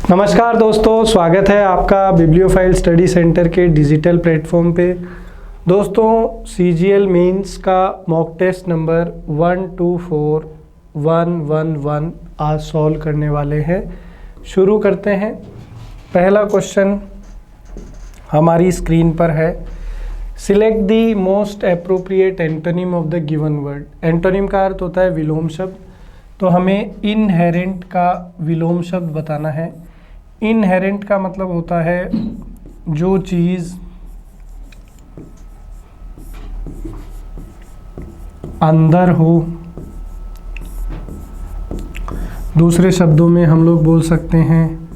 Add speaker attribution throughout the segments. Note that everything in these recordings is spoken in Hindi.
Speaker 1: नमस्कार दोस्तों, स्वागत है आपका बिब्लियोफाइल स्टडी सेंटर के डिजिटल प्लेटफॉर्म पे। दोस्तों, CGL मेंस का मॉक टेस्ट नंबर 124111 आज सॉल्व करने वाले हैं। शुरू करते हैं। पहला क्वेश्चन हमारी स्क्रीन पर है। Select the most appropriate antonym of the given word. Antonym का अर्थ होता है विलोम शब्द, तो हमें इनहेरेंट का विलोम शब्द बताना है। इनहेरेंट का मतलब होता है जो चीज़ अंदर हो। दूसरे शब्दों में हम लोग बोल सकते हैं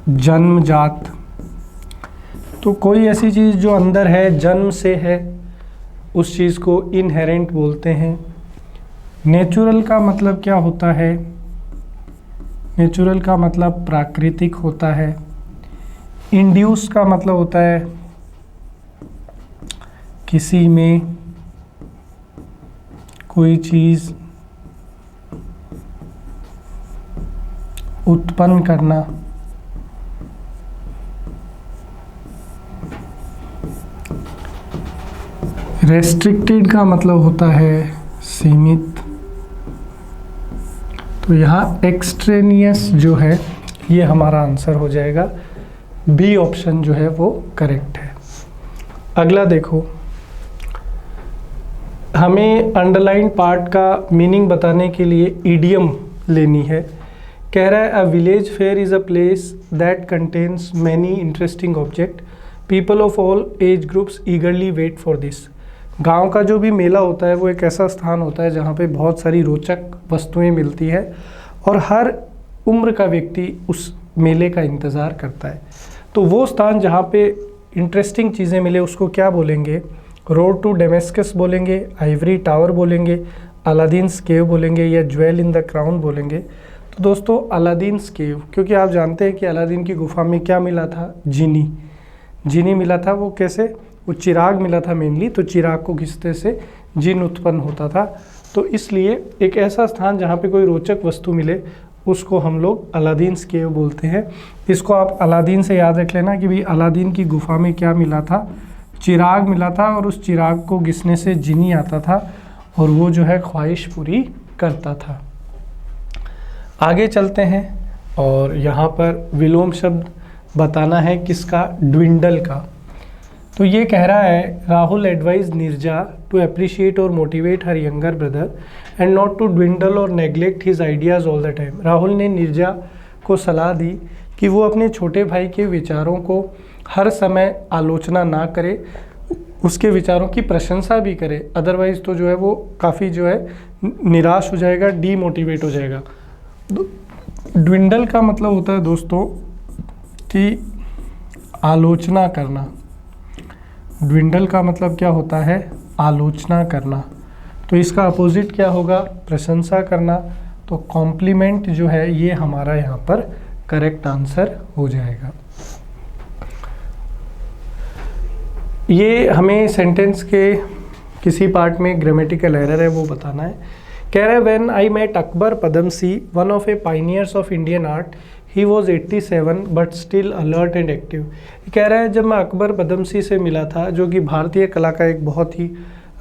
Speaker 1: जन्मजात। तो कोई ऐसी चीज़ जो अंदर है, जन्म से है, उस चीज़ को इनहेरेंट बोलते हैं। नेचुरल का मतलब क्या होता है? नेचुरल का मतलब प्राकृतिक होता है। इंड्यूस का मतलब होता है किसी में कोई चीज़ उत्पन्न करना। रेस्ट्रिक्टेड का मतलब होता है सीमित। तो यहाँ एक्सट्रेनियस जो है ये हमारा आंसर हो जाएगा। बी ऑप्शन जो है वो करेक्ट है। अगला देखो, हमें अंडरलाइन पार्ट का मीनिंग बताने के लिए इडियम लेनी है। कह रहा है a village fair is a place that contains many interesting object, people of all age groups eagerly wait for this. गांव का जो भी मेला होता है वो एक ऐसा स्थान होता है जहाँ पे बहुत सारी रोचक वस्तुएं मिलती है और हर उम्र का व्यक्ति उस मेले का इंतज़ार करता है। तो वो स्थान जहाँ पे इंटरेस्टिंग चीज़ें मिले उसको क्या बोलेंगे? रोड टू डेमेस्कस बोलेंगे, आइवरी टावर बोलेंगे, अलादीन्स केव बोलेंगे, या ज्वेल इन द क्राउन बोलेंगे। तो दोस्तों अलादीन्स केव, क्योंकि आप जानते हैं कि अलादीन की गुफा में क्या मिला था? जीनी मिला था। वो कैसे? वो चिराग मिला था मेनली, तो चिराग को घिसते से जिन उत्पन्न होता था। तो इसलिए एक ऐसा स्थान जहाँ पे कोई रोचक वस्तु मिले उसको हम लोग अलादीन्स केव बोलते हैं। इसको आप अलादीन से याद रख लेना कि भाई अलादीन की गुफा में क्या मिला था? चिराग मिला था, और उस चिराग को घिसने से जिनी आता था और वो जो है ख्वाहिश पूरी करता था। आगे चलते हैं और यहाँ पर विलोम शब्द बताना है किसका? ड्विंडल का। तो ये कह रहा है Rahul advise Neerja to appreciate और motivate her younger brother and not to dwindle और neglect his ideas all the time. Rahul ने नीरजा को सलाह दी कि वो अपने छोटे भाई के विचारों को हर समय आलोचना ना करे, उसके विचारों की प्रशंसा भी करे, अदरवाइज़ तो जो है वो काफ़ी जो है निराश हो जाएगा, डीमोटिवेट हो जाएगा। ड्विंडल का मतलब होता है दोस्तों कि आलोचना करना। ड्विंडल का मतलब क्या होता है? आलोचना करना। तो इसका अपोजिट क्या होगा? प्रशंसा करना। तो कॉम्प्लीमेंट जो है ये हमारा यहाँ पर करेक्ट आंसर हो जाएगा। ये हमें सेंटेंस के किसी पार्ट में ग्रामेटिकल एरर है वो बताना है। कह रहा है when I met Akbar Padamsee one of a pioneers of Indian art he was 87 but still alert and active. कह रहा है जब मैं अकबर पदमसी से मिला था, जो कि भारतीय कला का एक बहुत ही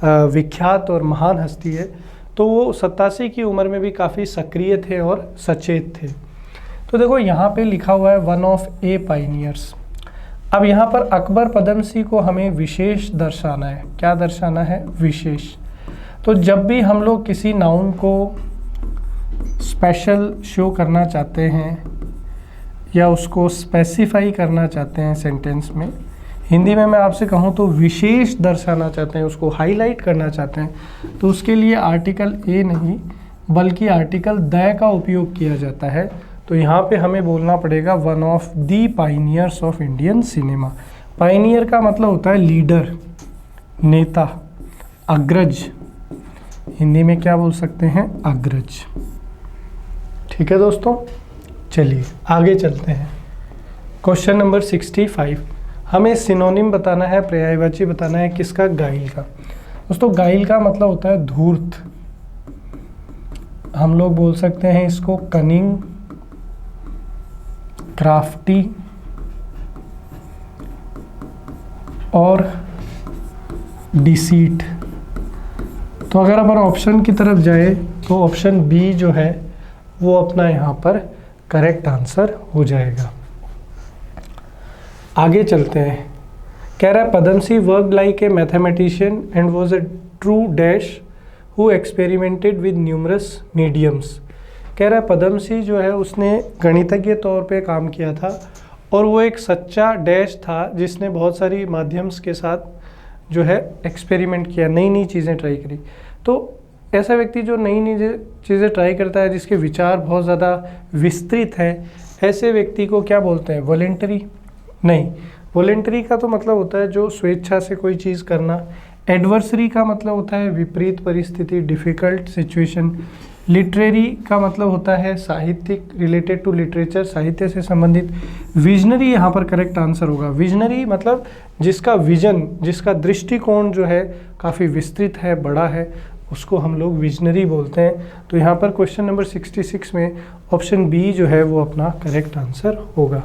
Speaker 1: विख्यात और महान हस्ती है, तो वो 87 की उम्र में भी काफ़ी सक्रिय थे और सचेत थे। तो देखो यहाँ पे लिखा हुआ है वन ऑफ ए पाइनियर्स। अब यहाँ पर अकबर पदमसी को हमें विशेष दर्शाना है। क्या दर्शाना है? विशेष। तो जब भी हम लोग किसी नाउन को स्पेशल शो करना चाहते हैं या उसको स्पेसिफाई करना चाहते हैं सेंटेंस में, हिंदी में मैं आपसे कहूँ तो विशेष दर्शाना चाहते हैं, उसको हाईलाइट करना चाहते हैं, तो उसके लिए आर्टिकल ए नहीं बल्कि आर्टिकल द का उपयोग किया जाता है। तो यहाँ पे हमें बोलना पड़ेगा one of the Pioneers of Indian cinema. Pioneer का मतलब होता है लीडर, नेता, अग्रज। हिंदी में क्या बोल सकते हैं? अग्रज। ठीक है दोस्तों, चलिए आगे चलते हैं। क्वेश्चन नंबर 65, हमें सिनोनिम बताना है, पर्यायवाची बताना है किसका? गाइल का। दोस्तों गाइल का मतलब होता है धूर्त। हम लोग बोल सकते हैं इसको कनिंग, क्राफ्टी और डिसीट। तो अगर अपन ऑप्शन की तरफ जाए तो ऑप्शन बी जो है वो अपना यहाँ पर करेक्ट आंसर हो जाएगा। आगे चलते हैं। कह रहा है Padamsee worked like a mathematician and was a true dash who experimented with numerous mediums. कह रहा है पदमसी जो है उसने गणितज्ञ तौर पे काम किया था और वो एक सच्चा डैश था जिसने बहुत सारी माध्यम्स के साथ जो है एक्सपेरिमेंट किया, नई नई चीज़ें ट्राई करी। तो ऐसा व्यक्ति जो नई नई चीज़ें ट्राई करता है, जिसके विचार बहुत ज़्यादा विस्तृत हैं, ऐसे व्यक्ति को क्या बोलते हैं? वॉलेंटरी नहीं, वॉलेंटरी का तो मतलब होता है जो स्वेच्छा से कोई चीज़ करना। एडवर्सरी का मतलब होता है विपरीत परिस्थिति, डिफ़िकल्ट सिचुएशन। लिटरेरी का मतलब होता है साहित्यिक, रिलेटेड टू लिटरेचर, साहित्य से संबंधित। विजनरी यहाँ पर करेक्ट आंसर होगा। विजनरी मतलब जिसका विजन, जिसका दृष्टिकोण जो है काफ़ी विस्तृत है, बड़ा है, उसको हम लोग विजनरी बोलते हैं। तो यहाँ पर क्वेश्चन नंबर 66 में ऑप्शन बी जो है वो अपना करेक्ट आंसर होगा।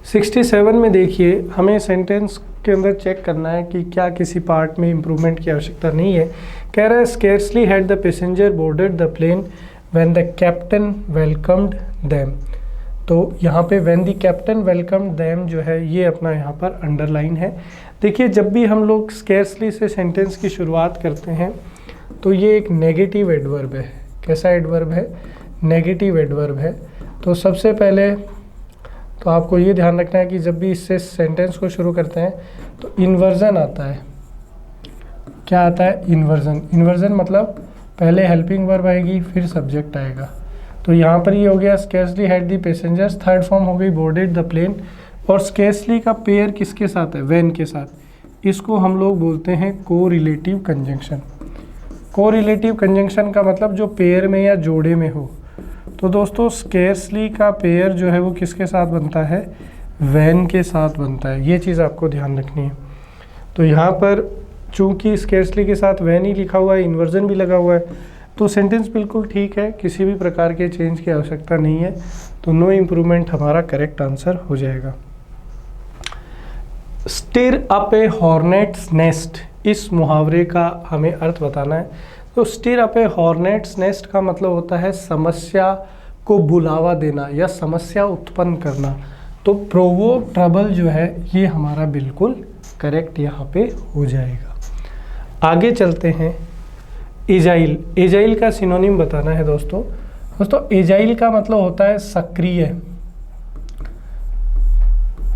Speaker 1: 67 में देखिए, हमें सेंटेंस के अंदर चेक करना है कि क्या किसी पार्ट में इम्प्रूवमेंट की आवश्यकता नहीं है। कह रहा है scarcely had the passenger boarded the plane when the captain welcomed them. तो यहाँ पे when the captain welcomed them जो है ये अपना यहाँ पर अंडरलाइन है। देखिए जब भी हम लोग स्केर्सली से सेंटेंस की शुरुआत करते हैं तो ये एक नेगेटिव एडवर्ब है। कैसा एडवर्ब है? नेगेटिव एडवर्ब है। तो सबसे पहले तो आपको ये ध्यान रखना है कि जब भी इससे सेंटेंस को शुरू करते हैं तो इन्वर्जन आता है। क्या आता है? इन्वर्जन। इन्वर्जन मतलब पहले हेल्पिंग वर्ब आएगी फिर सब्जेक्ट आएगा। तो यहाँ पर ये हो गया scarcely had the passengers, third form हो गई बोर्डेड द प्लेन। और स्केर्सली का पेयर किसके साथ है? व्हेन के साथ। इसको हम लोग बोलते हैं को रिलेटिव कंजंक्शन। को रिलेटिव कंजंक्शन का मतलब जो पेयर में या जोड़े में हो। तो दोस्तों स्केर्सली का पेयर जो है वो किसके साथ बनता है? व्हेन के साथ बनता है। ये चीज़ आपको ध्यान रखनी है। तो यहाँ पर चूंकि स्केर्सली के साथ व्हेन ही लिखा हुआ है, इन्वर्जन भी लगा हुआ है, तो सेंटेंस बिल्कुल ठीक है, किसी भी प्रकार के चेंज की आवश्यकता नहीं है। तो नो इम्प्रूवमेंट हमारा करेक्ट आंसर हो जाएगा। स्टिर अप ए हॉर्नेट्स नेस्ट, इस मुहावरे का हमें अर्थ बताना है। तो स्टिर अप ए हॉर्नेट्स नेस्ट का मतलब होता है समस्या को बुलावा देना या समस्या उत्पन्न करना। तो प्रोवोक ट्रबल जो है ये हमारा बिल्कुल करेक्ट यहाँ पे हो जाएगा। आगे चलते हैं। एजाइल, एजाइल का सिनोनिम बताना है दोस्तों। एजाइल का मतलब होता है सक्रिय,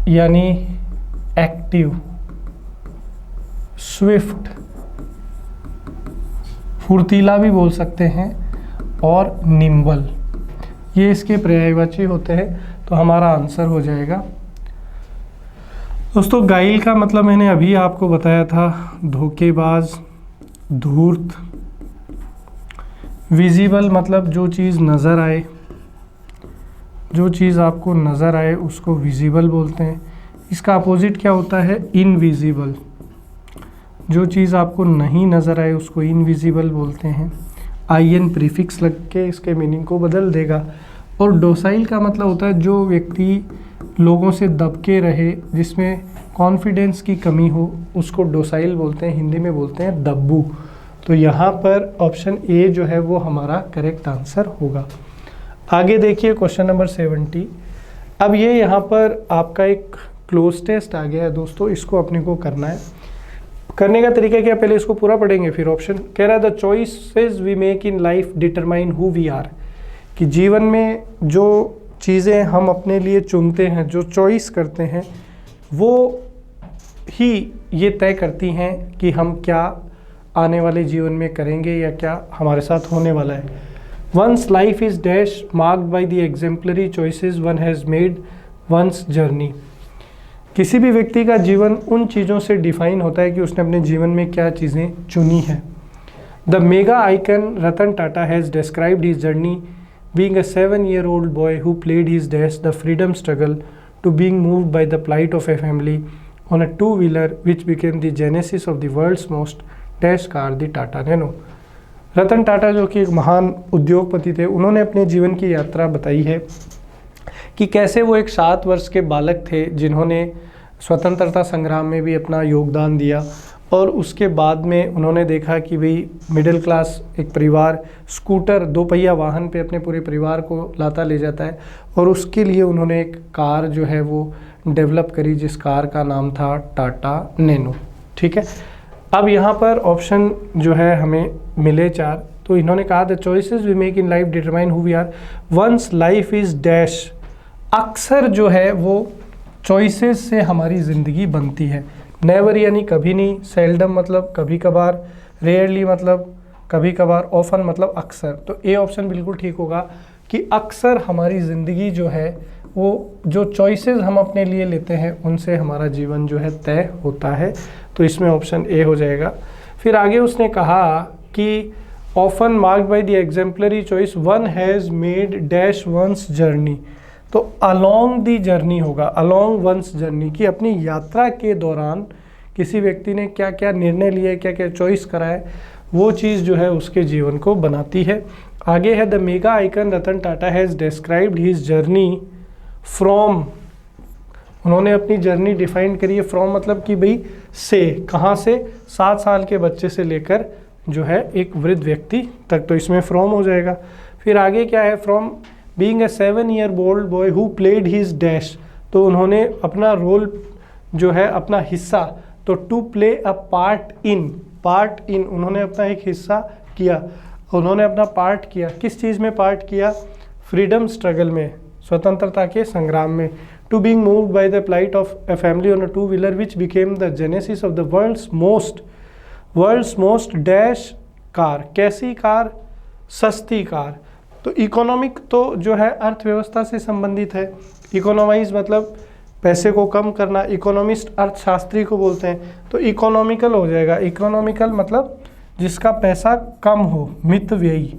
Speaker 1: यानी एक्टिव, स्विफ्ट, फुर्तीला भी बोल सकते हैं, और निम्बल, ये इसके पर्यायवाची होते हैं। तो हमारा आंसर हो जाएगा दोस्तों। गाइल का मतलब मैंने अभी आपको बताया था, धोखेबाज, धूर्त। विजिबल मतलब जो चीज़ नज़र आए, जो चीज़ आपको नज़र आए उसको विजिबल बोलते हैं। इसका अपोजिट क्या होता है? इनविजिबल। जो चीज़ आपको नहीं नज़र आए उसको इनविजिबल बोलते हैं। आईएन प्रीफिक्स लग के इसके मीनिंग को बदल देगा। और डोसाइल का मतलब होता है जो व्यक्ति लोगों से दबके रहे, जिसमें कॉन्फिडेंस की कमी हो, उसको डोसाइल बोलते हैं। हिंदी में बोलते हैं दब्बू। तो यहाँ पर ऑप्शन ए जो है वो हमारा करेक्ट आंसर होगा। आगे देखिए क्वेश्चन नंबर 70। अब ये यहाँ पर आपका एक क्लोज टेस्ट आ गया है दोस्तों, इसको अपने को करना है। करने का तरीका क्या, पहले इसको पूरा पढ़ेंगे फिर ऑप्शन। कह रहा है the choices we make in life determine who we are, कि जीवन में जो चीज़ें हम अपने लिए चुनते हैं, जो चॉइस करते हैं, वो ही ये तय करती हैं कि हम क्या आने वाले जीवन में करेंगे या क्या हमारे साथ होने वाला है। One's life is dash marked by the exemplary choices one has made one's journey. किसी भी व्यक्ति का जीवन उन चीज़ों से डिफाइन होता है कि उसने अपने जीवन में क्या चीज़ें चुनी है। The mega icon Ratan Tata has described his journey being a 7-year-old boy who played his dash the freedom struggle to being moved by the plight of a family on a two-wheeler which became the genesis of the world's most dash car, the Tata Nano। Ratan Tata जो कि एक महान उद्योगपति थे, उन्होंने अपने जीवन की यात्रा बताई है कि कैसे वो एक 7 वर्ष के बालक थे जिन्होंने स्वतंत्रता संग्राम में भी अपना योगदान दिया, और उसके बाद में उन्होंने देखा कि भाई मिडिल क्लास एक परिवार स्कूटर 2 पहिया वाहन पे अपने पूरे परिवार को लाता ले जाता है, और उसके लिए उन्होंने एक कार जो है वो डेवलप करी, जिस कार का नाम था टाटा नैनो। ठीक है, अब यहाँ पर ऑप्शन जो है हमें मिले 4। तो इन्होंने कहा the choices we make in life determine who we are, one's life is dash. अक्सर जो है वो चॉइसेस से हमारी ज़िंदगी बनती है। नेवर यानी कभी नहीं, सेल्डम मतलब कभी कभार, रेयरली मतलब कभी कभार, ऑफन मतलब अक्सर। तो ए ऑप्शन बिल्कुल ठीक होगा कि अक्सर हमारी ज़िंदगी जो है वो जो चॉइसेस हम अपने लिए लेते हैं उनसे हमारा जीवन जो है तय होता है। तो इसमें ऑप्शन ए हो जाएगा। फिर आगे उसने कहा कि often marked by the exemplary choice one has made dash one's journey. तो अलोंग दी जर्नी होगा, अलोंग वंस जर्नी, कि अपनी यात्रा के दौरान किसी व्यक्ति ने क्या क्या निर्णय लिए, क्या क्या चॉइस करा है, वो चीज़ जो है उसके जीवन को बनाती है। आगे है the mega icon Ratan Tata has described his journey from. उन्होंने अपनी जर्नी डिफाइन करी है, फ्रॉम मतलब कि भाई से, कहाँ से, 7 साल के बच्चे से लेकर जो है एक वृद्ध व्यक्ति तक। तो इसमें फ्रॉम हो जाएगा। फिर आगे क्या है, from being a 7-year-old boy who played his dash. तो उन्होंने अपना रोल जो है, अपना हिस्सा, तो to play a part in, उन्होंने अपना एक हिस्सा किया, उन्होंने अपना पार्ट किया। किस चीज़ में पार्ट किया? फ्रीडम स्ट्रगल में, स्वतंत्रता के संग्राम में। To being moved by the plight of a family on a 2-wheeler which became the genesis of the world's most dash car. कैसी कार? सस्ती कार। तो इकोनॉमिक तो जो है अर्थव्यवस्था से संबंधित है। इकोनॉमाइज मतलब पैसे को कम करना, इकोनॉमिस्ट अर्थशास्त्री को बोलते हैं। तो इकोनॉमिकल हो जाएगा। इकोनॉमिकल मतलब जिसका पैसा कम हो, मितव्ययी,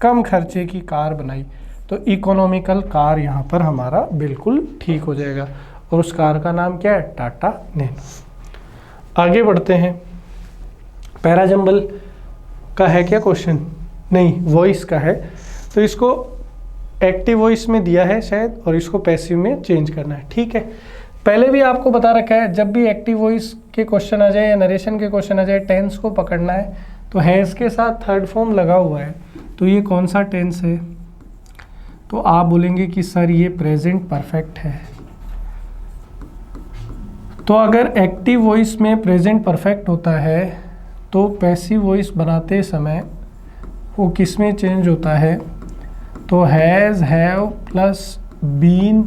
Speaker 1: कम खर्चे की कार बनाई। तो इकोनॉमिकल कार यहाँ पर हमारा बिल्कुल ठीक हो जाएगा। और उस कार का नाम क्या है? टाटा नैनो। आगे बढ़ते हैं। पैराजंबल का है क्या क्वेश्चन? नहीं, वॉइस का है। तो इसको एक्टिव वॉइस में दिया है शायद, और इसको पैसिव में चेंज करना है। ठीक है, पहले भी आपको बता रखा है जब भी एक्टिव वॉइस के क्वेश्चन आ जाए या नरेशन के क्वेश्चन आ जाए, टेंस को पकड़ना है। तो हैज़ के साथ थर्ड फॉर्म लगा हुआ है, तो ये कौन सा टेंस है? तो आप बोलेंगे कि सर ये प्रेजेंट परफेक्ट है। तो अगर एक्टिव वॉइस में प्रेजेंट परफेक्ट होता है तो पैसिव वॉइस बनाते समय वो किस में चेंज होता है? तो has, have plus been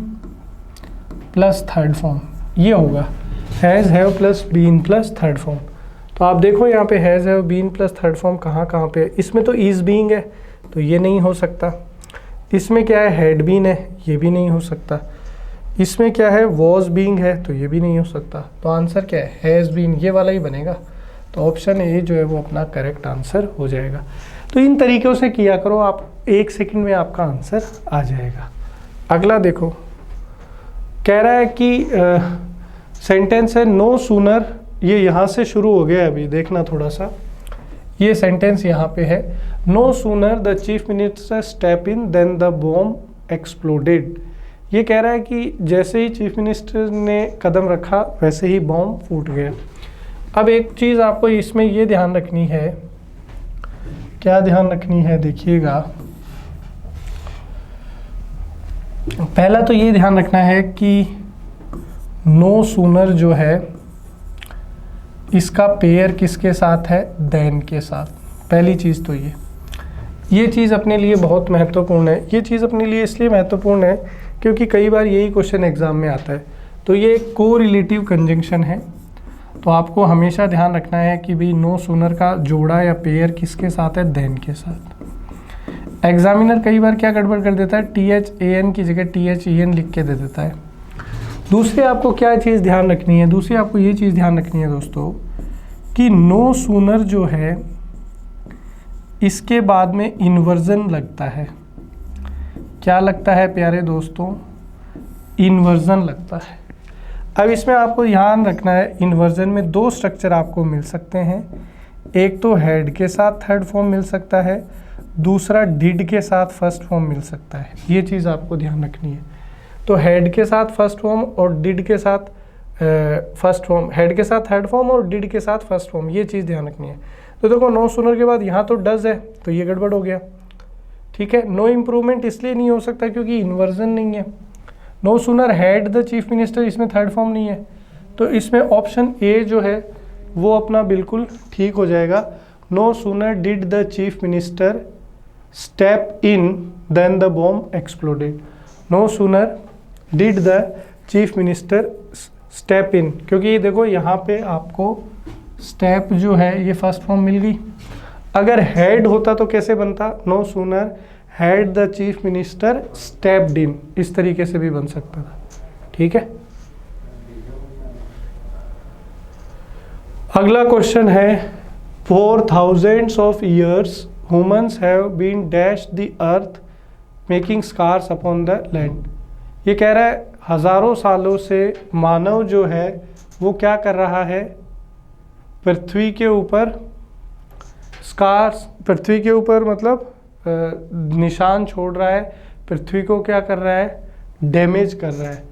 Speaker 1: plus third form, ये होगा। Has, have plus been plus third form. तो आप देखो यहाँ पे has, have, been plus third form कहाँ कहाँ पे है। इसमें तो इज़ बीइंग है, तो ये नहीं हो सकता। इसमें क्या है? हैड बीन है, ये भी नहीं हो सकता। इसमें क्या है? वॉज बीइंग है, तो ये भी नहीं हो सकता। तो आंसर क्या है? हैज़ बीन, ये वाला ही बनेगा। तो ऑप्शन ए जो है वो अपना करेक्ट आंसर हो जाएगा। तो इन तरीक़ों से किया करो, आप 1 सेकंड में आपका आंसर आ जाएगा। अगला देखो, कह रहा है कि सेंटेंस है नो सूनर, ये यहाँ से शुरू हो गया है। अभी देखना थोड़ा सा, ये सेंटेंस यहाँ पे है, no sooner the chief minister step in than the bomb exploded. ये कह रहा है कि जैसे ही चीफ मिनिस्टर ने कदम रखा वैसे ही बॉम्ब फूट गया। अब एक चीज़ आपको इसमें ये ध्यान रखनी है, क्या ध्यान रखनी है? देखिएगा, पहला तो ये ध्यान रखना है कि नो सूनर जो है इसका पेयर किसके साथ है? देन के साथ। पहली चीज़ तो ये चीज़ अपने लिए बहुत महत्वपूर्ण है। ये चीज़ अपने लिए इसलिए महत्वपूर्ण है क्योंकि कई बार यही क्वेश्चन एग्जाम में आता है। तो ये को रिलेटिव कंजंक्शन है, तो आपको हमेशा ध्यान रखना है कि भाई नो सूनर का जोड़ा या पेयर किसके साथ है? देन के साथ। एग्जामिनर कई बार क्या गड़बड़ कर देता है? THAN की जगह THEN लिख के दे देता है। दूसरी आपको क्या चीज़ ध्यान रखनी है? दूसरी आपको ये चीज़ ध्यान रखनी है दोस्तों कि नो सूनर जो है इसके बाद में इन्वर्जन लगता है। क्या लगता है प्यारे दोस्तों? इन्वर्जन लगता है। अब इसमें आपको ध्यान रखना है, इन्वर्जन में 2 स्ट्रक्चर आपको मिल सकते हैं। एक तो हेड के साथ थर्ड फॉर्म मिल सकता है, दूसरा डिड के साथ फर्स्ट फॉर्म मिल सकता है। ये चीज़ आपको ध्यान रखनी है। तो हैड के साथ फर्स्ट फॉर्म और डिड के साथ फर्स्ट फॉर्म, हेड के साथ थर्ड फॉर्म और डिड के साथ फर्स्ट फॉर्म, ये चीज़ ध्यान रखनी है। तो देखो नो सूनर के बाद यहाँ तो डज है, तो ये गड़बड़ हो गया, ठीक है। नो इम्प्रूवमेंट इसलिए नहीं हो सकता क्योंकि इन्वर्जन नहीं है। No sooner had the chief minister, इसमें थर्ड फॉर्म नहीं है, तो इसमें ऑप्शन ए जो है वो अपना बिल्कुल ठीक हो जाएगा। No sooner did the chief minister step in than the bomb exploded. No sooner did the chief minister step in, क्योंकि देखो यहाँ पे आपको स्टेप जो है ये फर्स्ट फॉर्म मिल गई। अगर हैड होता तो कैसे बनता, no sooner had the chief minister stepped in, इस तरीके से भी बन सकता था, ठीक है। अगला क्वेश्चन है, for thousands of years humans have been dash the earth making scars upon the land. ये कह रहा है हजारों सालों से मानव जो है वो क्या कर रहा है, पृथ्वी के ऊपर स्कार्स, पृथ्वी के ऊपर मतलब निशान छोड़ रहा है, पृथ्वी को क्या कर रहा है, डैमेज कर रहा है,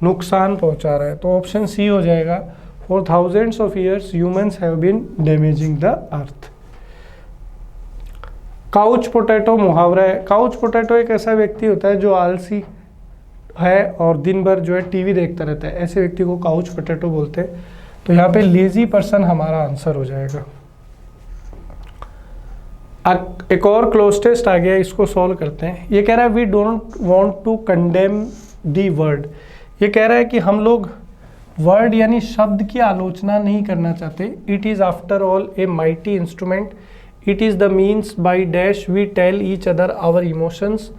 Speaker 1: नुकसान पहुंचा रहा है। तो ऑप्शन सी हो जाएगा, for thousands of years humans have been damaging the earth. Couch potato मुहावरा है। काउच पोटैटो एक ऐसा व्यक्ति होता है जो आलसी है और दिन भर जो है टीवी देखता रहता है, ऐसे व्यक्ति को काउच पोटैटो बोलते हैं। तो यहाँ पे लेजी पर्सन हमारा आंसर हो जाएगा। एक और क्लोज टेस्ट आ गया, इसको सॉल्व करते हैं। ये कह रहा है we don't want to condemn the word. ये कह रहा है कि हम लोग वर्ड यानी शब्द की आलोचना नहीं करना चाहते। It is after all a mighty instrument, it is the means by dash we tell each other our emotions,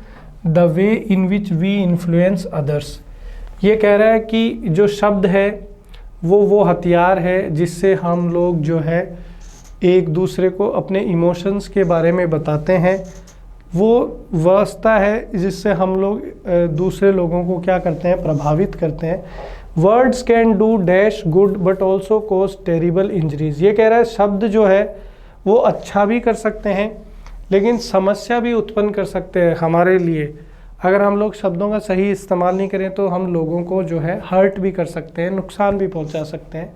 Speaker 1: the way in which we influence others. ये कह रहा है कि जो शब्द है वो हथियार है जिससे हम लोग जो है एक दूसरे को अपने इमोशंस के बारे में बताते हैं। वो व्यवस्था है जिससे हम लोग दूसरे लोगों को क्या करते हैं, प्रभावित करते हैं। Words can do dash good but also cause terrible injuries. ये कह रहा है शब्द जो है वो अच्छा भी कर सकते हैं लेकिन समस्या भी उत्पन्न कर सकते हैं हमारे लिए। अगर हम लोग शब्दों का सही इस्तेमाल नहीं करें तो हम लोगों को जो है हर्ट भी कर सकते हैं, नुकसान भी पहुंचा सकते हैं।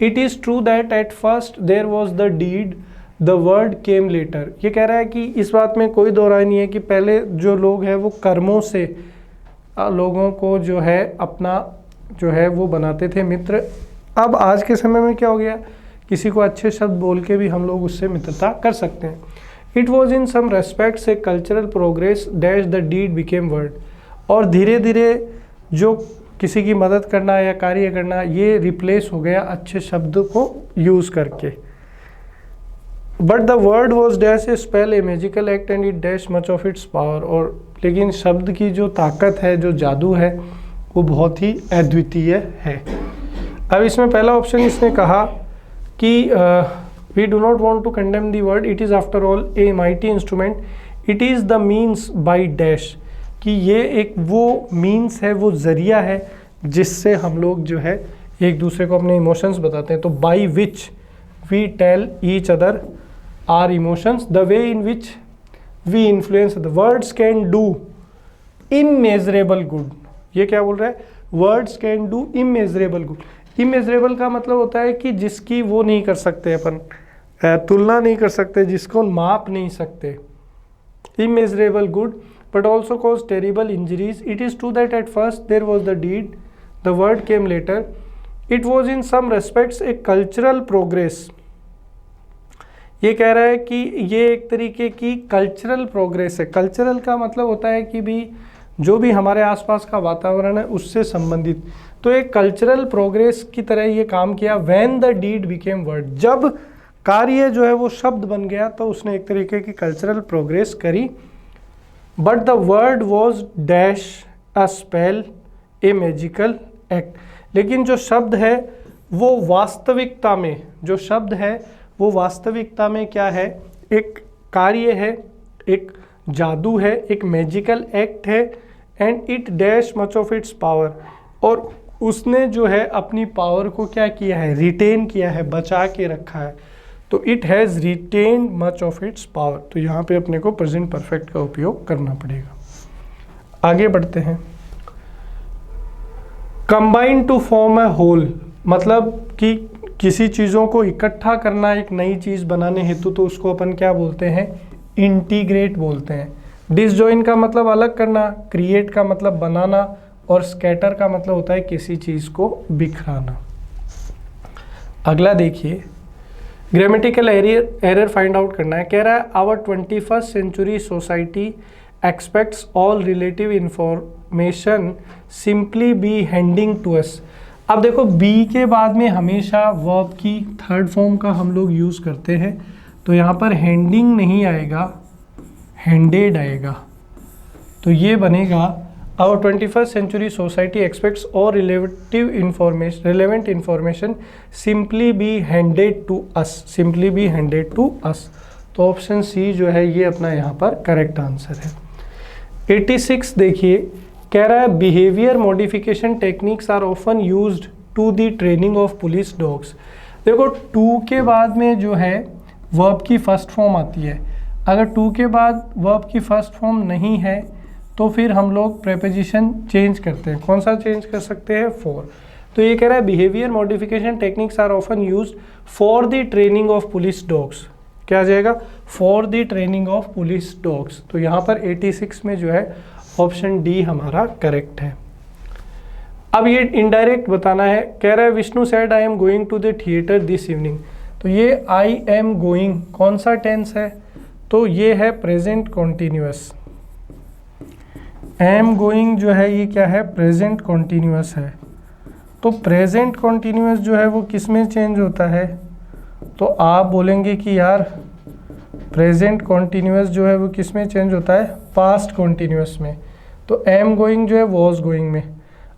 Speaker 1: It is true that at first there was the deed, the word came later. ये कह रहा है कि इस बात में कोई दो राय नहीं है कि पहले जो लोग हैं वो कर्मों से लोगों को जो है अपना जो है वो बनाते थे मित्र। अब आज के समय में क्या हो गया, किसी को अच्छे शब्द बोल के भी हम लोग उससे मित्रता कर सकते हैं। It was in some respects a cultural progress dash the deed became word. और धीरे धीरे जो किसी की मदद करना या कार्य करना ये रिप्लेस हो गया अच्छे शब्द को यूज़ करके। But the word was dash A spell A magical act and it dash much of its power. और लेकिन शब्द की जो ताकत है, जो जादू है, वो बहुत ही अद्वितीय है। अब इसमें पहला ऑप्शन इसने कहा कि we do not want to condemn the word, it is after all a mighty instrument, it is the means by dash, कि ये एक वो मीन्स है, वो ज़रिया है जिससे हम लोग जो है एक दूसरे को अपने इमोशंस बताते हैं। तो by which we tell each other our emotions, the way in which we influence the words can do immeasurable good। ये क्या बोल रहा है, words can do immeasurable good। Immeasurable का मतलब होता है कि जिसकी वो नहीं कर सकते, अपन तुलना नहीं कर सकते, जिसको माप नहीं सकते। Immeasurable good but also cause terrible injuries. It is true that at first there was the deed, the word came later, it was in some respects a cultural progress. ये कह रहा है कि ये एक तरीके की कल्चरल प्रोग्रेस है। कल्चरल का मतलब होता है कि भी जो भी हमारे आसपास का वातावरण है उससे संबंधित। तो एक कल्चरल प्रोग्रेस की तरह ये काम किया। When the deed became word, जब कार्य जो है वो शब्द बन गया तो उसने एक तरीके की कल्चरल प्रोग्रेस करी। But the word was dash a spell A magical act. लेकिन जो शब्द है वो वास्तविकता में, जो शब्द है वो वास्तविकता में क्या है, एक कार्य है, एक जादू है, एक मैजिकल एक्ट है। And it dash much of its power, और उसने जो है अपनी पावर को क्या किया है, रिटेन किया है, बचा के रखा है। तो it has retain much of its power. तो यहाँ पे अपने को प्रेजेंट परफेक्ट का उपयोग करना पड़ेगा। आगे बढ़ते हैं। Combine to form a whole, मतलब कि किसी चीज़ों को इकट्ठा करना एक नई चीज़ बनाने हेतु, तो उसको अपन क्या बोलते हैं, इंटीग्रेट बोलते हैं। डिसजॉइन का मतलब अलग करना, क्रिएट का मतलब बनाना, और स्कैटर का मतलब होता है किसी चीज़ को बिखराना। अगला देखिए, ग्रामेटिकल एरर फाइंड आउट करना है। कह रहा है our 21st century society expects all relative information simply be handing to us. अब देखो बी के बाद में हमेशा वर्ब की थर्ड फॉर्म का हम लोग यूज़ करते हैं, तो यहाँ पर हैंडिंग नहीं आएगा, हैंडेड आएगा। तो ये बनेगा our 21st century society expects all relevant information simply be handed to us, simply be handed to us. तो ऑप्शन सी जो है ये अपना यहाँ पर करेक्ट आंसर है। 86 देखिए, कह रहा है behaviour modification techniques are often used to the training of police dogs. देखो टू के बाद में जो है वर्ब की फर्स्ट फॉर्म आती है, अगर टू के बाद वर्ब की फर्स्ट फॉर्म नहीं है तो फिर हम लोग प्रेपोजिशन चेंज करते हैं। कौन सा चेंज कर सकते हैं, फॉर। तो ये कह रहा है behaviour modification techniques are often used for the training of police dogs. क्या आ जाएगा, for the training of police dogs. तो यहाँ पर 86 में जो है ऑप्शन डी हमारा करेक्ट है। अब ये इनडायरेक्ट बताना है। कह रहा है Vishnu said I am going to the theatre this evening. तो ये आई एम गोइंग कौन सा टेंस है, तो ये है प्रेजेंट कॉन्टिन्यूअस। एम गोइंग जो है ये क्या है, प्रेजेंट कॉन्टिन्यूअस है। तो प्रेजेंट कॉन्टिन्यूअस जो है वो किस में चेंज होता है, तो आप बोलेंगे कि यार प्रेजेंट कॉन्टिन्यूअस जो है वो किस में चेंज होता है, पास्ट कॉन्टिन्यूअस में। तो एम गोइंग जो है वॉज गोइंग में।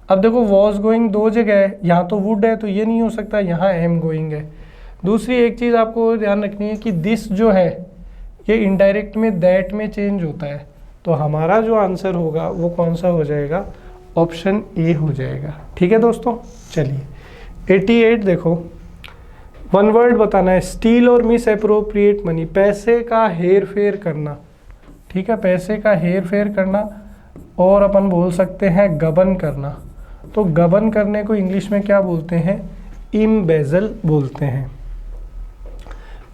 Speaker 1: अब देखो वॉज गोइंग दो जगह है, यहाँ तो वुड है तो ये नहीं हो सकता, यहाँ एम गोइंग है। दूसरी एक चीज़ आपको ध्यान रखनी है कि दिस जो है ये इनडायरेक्ट में दैट में चेंज होता है। तो हमारा जो आंसर होगा वो कौन सा हो जाएगा, ऑप्शन ए हो जाएगा। ठीक है दोस्तों, चलिए 88 देखो, वन वर्ड बताना है, स्टील और मिस अप्रोप्रिएट मनी, पैसे का हेर फेर करना। ठीक है, पैसे का हेर फेर करना, और अपन बोल सकते हैं गबन करना। तो गबन करने को इंग्लिश में क्या बोलते हैं, इम्बेजल बोलते हैं।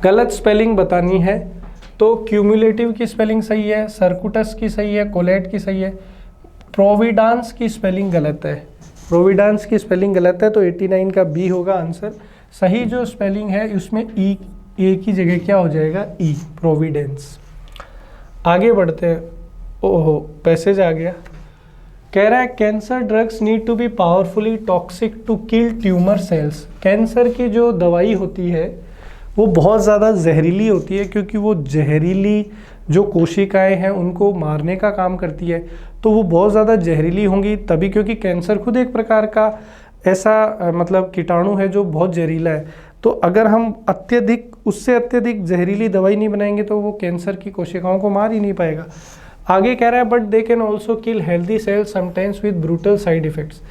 Speaker 1: गलत स्पेलिंग बतानी है, तो क्यूमुलेटिव की स्पेलिंग सही है, सर्कुटस की सही है, कोलेट की सही है, प्रोविडांस की स्पेलिंग गलत है, प्रोविडांस की स्पेलिंग गलत है। तो 89 का बी होगा आंसर। सही जो स्पेलिंग है उसमें ई, ए की जगह क्या हो जाएगा, ई, प्रोविडेंस। आगे बढ़ते हैं। ओहो पैसेज आ गया। कह रहा है cancer drugs need to be powerfully toxic to kill tumour cells. Cancer की जो दवाई होती है वो बहुत ज़्यादा जहरीली होती है, क्योंकि वो जहरीली जो कोशिकाएं हैं उनको मारने का काम करती है। तो वो बहुत ज़्यादा जहरीली होंगी तभी, क्योंकि कैंसर खुद एक प्रकार का ऐसा मतलब कीटाणु है जो बहुत जहरीला है। तो अगर हम उससे अत्यधिक जहरीली दवाई नहीं बनाएंगे तो वो कैंसर की कोशिकाओं को मार ही नहीं पाएगा। आगे कह रहा है but they can also kill healthy cells sometimes with brutal side effects.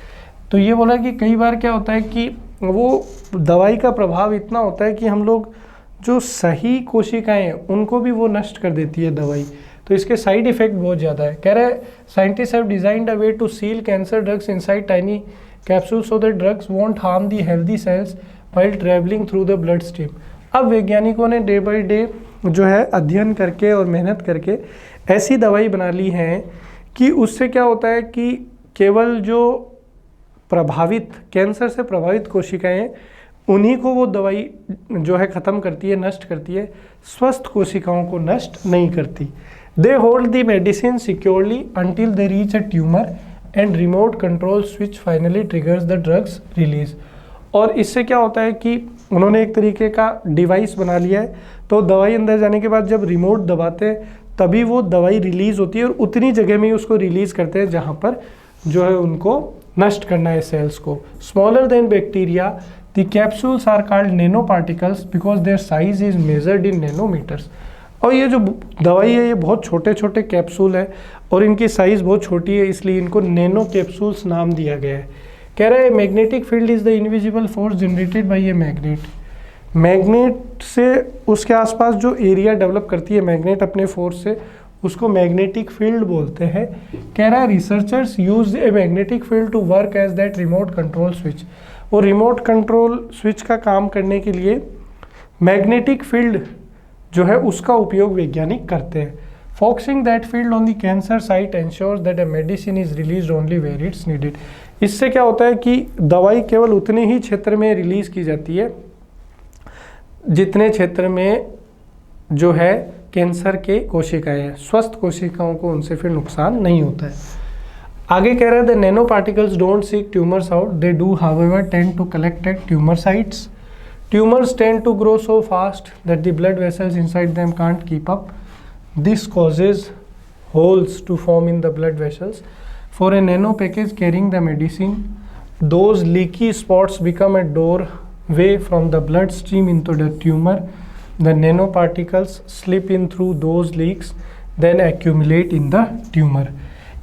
Speaker 1: तो ये बोला कि कई बार क्या होता है कि वो दवाई का प्रभाव इतना होता है कि हम लोग जो सही कोशिकाएं हैं उनको भी वो नष्ट कर देती है दवाई। तो इसके साइड इफ़ेक्ट बहुत ज़्यादा है। कह रहा है scientist have designed a way to seal cancer drugs inside tiny capsules so that drugs won't harm the healthy cells while travelling through the blood stream. अब वैज्ञानिकों ने डे बाई डे जो है अध्ययन करके और मेहनत करके ऐसी दवाई बना ली है कि उससे क्या होता है कि केवल जो प्रभावित कैंसर से प्रभावित कोशिकाएं हैं उन्हीं को वो दवाई जो है ख़त्म करती है, नष्ट करती है, स्वस्थ कोशिकाओं को नष्ट नहीं करती। They hold the medicine securely until they reach a tumour and remote control switch finally triggers the drugs release. और इससे क्या होता है कि उन्होंने एक तरीके का डिवाइस बना लिया है, तो दवाई अंदर जाने के बाद जब रिमोट दबाते हैं तभी वो दवाई रिलीज़ होती है और उतनी जगह में ही उसको रिलीज़ करते हैं जहाँ पर जो है उनको नष्ट करना है सेल्स को। Smaller than bacteria the capsules are called nano particles because their size is measured in nanometres. और ये जो दवाई है ये बहुत छोटे छोटे कैप्सूल है और इनकी साइज़ बहुत छोटी है, इसलिए इनको नैनो कैप्सूल्स नाम दिया गया है। कह रहा है magnetic field is the invisible force generated by a magnet. Magnet से उसके आसपास जो एरिया डेवलप करती है मैग्नेट अपने फोर्स से, उसको मैग्नेटिक फील्ड बोलते हैं। कह रहा है researchers use a magnetic field to work as that remote control switch. वो रिमोट कंट्रोल स्विच का काम करने के लिए मैग्नेटिक फील्ड जो है उसका उपयोग वैज्ञानिक करते हैं। Focusing that field on the cancer site ensures that a medicine is release only where it's needed. इससे क्या होता है कि दवाई केवल उतने ही क्षेत्र में रिलीज की जाती है जितने क्षेत्र में जो है कैंसर के कोशिकाएं हैं। स्वस्थ कोशिकाओं को उनसे फिर नुकसान नहीं होता है। आगे कह रहे हैं the nano particles don't seek tumours out, they do however tend to collect at tumour sites. Tumours tend to grow so fast that the blood vessels inside them can't keep up. This causes holes to form in the blood vessels. For a nano package carrying the medicine, those leaky spots become a doorway from the blood stream into the tumor. The nanoparticles slip in through those leaks, then accumulate in the tumor.